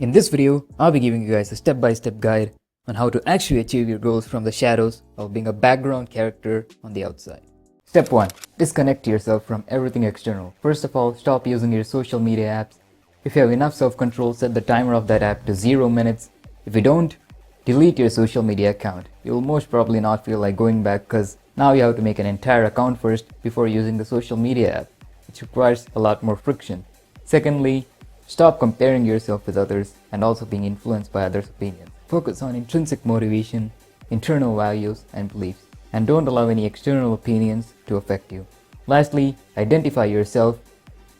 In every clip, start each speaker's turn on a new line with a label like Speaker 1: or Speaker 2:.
Speaker 1: In this video, I'll be giving you guys a step-by-step guide on how to actually achieve your goals from the shadows of being a background character on the outside. Step 1. Disconnect yourself from everything external. First of all, stop using your social media apps. If you have enough self-control, set the timer of that app to 0 minutes. If you don't, delete your social media account. You'll most probably not feel like going back because now you have to make an entire account first before using the social media app, which requires a lot more friction. Secondly, stop comparing yourself with others and also being influenced by others' opinions. Focus on intrinsic motivation, internal values, and beliefs, and don't allow any external opinions to affect you. Lastly, identify yourself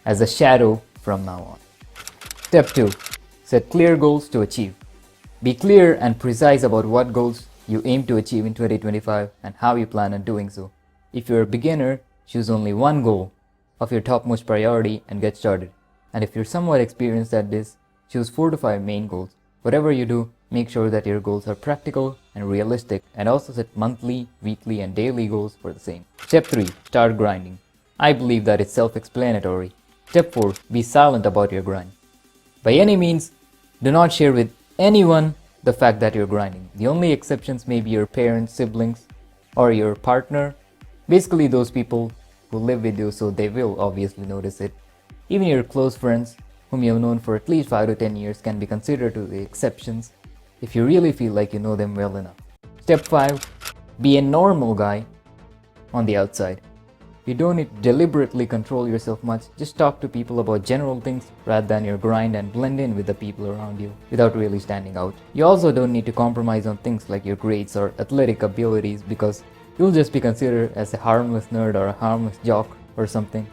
Speaker 1: as a shadow from now on. Step 2. Set clear goals to achieve. Be clear and precise about what goals you aim to achieve in 2025 and how you plan on doing so. If you're a beginner, choose only one goal of your topmost priority and get started. And if you're somewhat experienced at this, choose 4 to 5 main goals. Whatever you do, make sure that your goals are practical and realistic, and also set monthly, weekly, and daily goals for the same. Step 3. Start grinding. I believe that it's self-explanatory. Step 4. Be silent about your grind. By any means, do not share with anyone the fact that you're grinding. The only exceptions may be your parents, siblings, or your partner. Basically those people who live with you, so they will obviously notice it. Even your close friends, whom you have known for at least 5 to 10 years, can be considered to the exceptions if you really feel like you know them well enough. Step 5. Be a normal guy on the outside. You don't need to deliberately control yourself much. Just talk to people about general things rather than your grind and blend in with the people around you without really standing out. You also don't need to compromise on things like your grades or athletic abilities, because you'll just be considered as a harmless nerd or a harmless jock or something.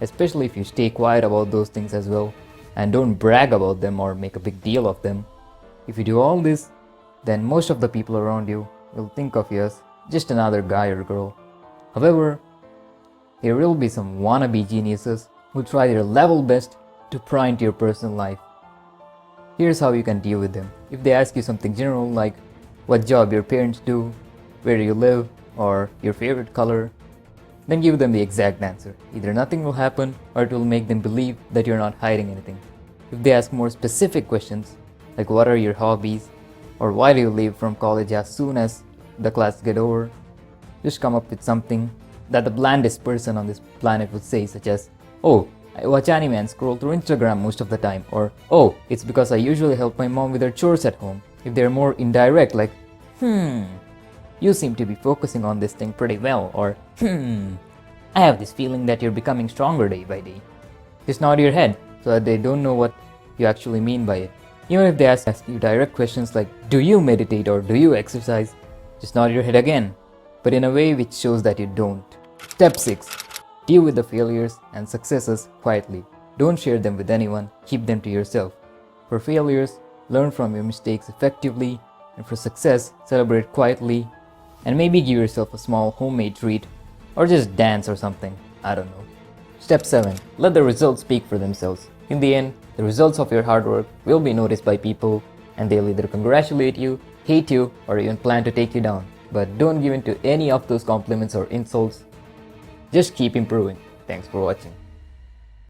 Speaker 1: Especially if you stay quiet about those things as well and don't brag about them or make a big deal of them. If you do all this, then most of the people around you will think of you as just another guy or girl. However, there will be some wannabe geniuses who try their level best to pry into your personal life. Here's how you can deal with them. If they ask you something general like what job your parents do, where you live, or your favorite color, then give them the exact answer. Either nothing will happen or it will make them believe that you're not hiding anything. If they ask more specific questions like what are your hobbies or why do you leave from college as soon as the class get over, just come up with something that the blandest person on this planet would say, such as, oh, I watch anime and scroll through Instagram most of the time, or oh, it's because I usually help my mom with her chores at home. If they're more indirect like, you seem to be focusing on this thing pretty well, or I have this feeling that you're becoming stronger day by day, just nod your head so that they don't know what you actually mean by it. Even if they ask you direct questions like, do you meditate or do you exercise, just nod your head again, but in a way which shows that you don't. Step 6. Deal with the failures and successes quietly. Don't share them with anyone, keep them to yourself. For failures, learn from your mistakes effectively, and for success, celebrate quietly, and maybe give yourself a small homemade treat, or just dance or something, I don't know. Step 7. Let the results speak for themselves. In the end, the results of your hard work will be noticed by people, and they'll either congratulate you, hate you, or even plan to take you down. But don't give in to any of those compliments or insults. Just keep improving. Thanks for watching.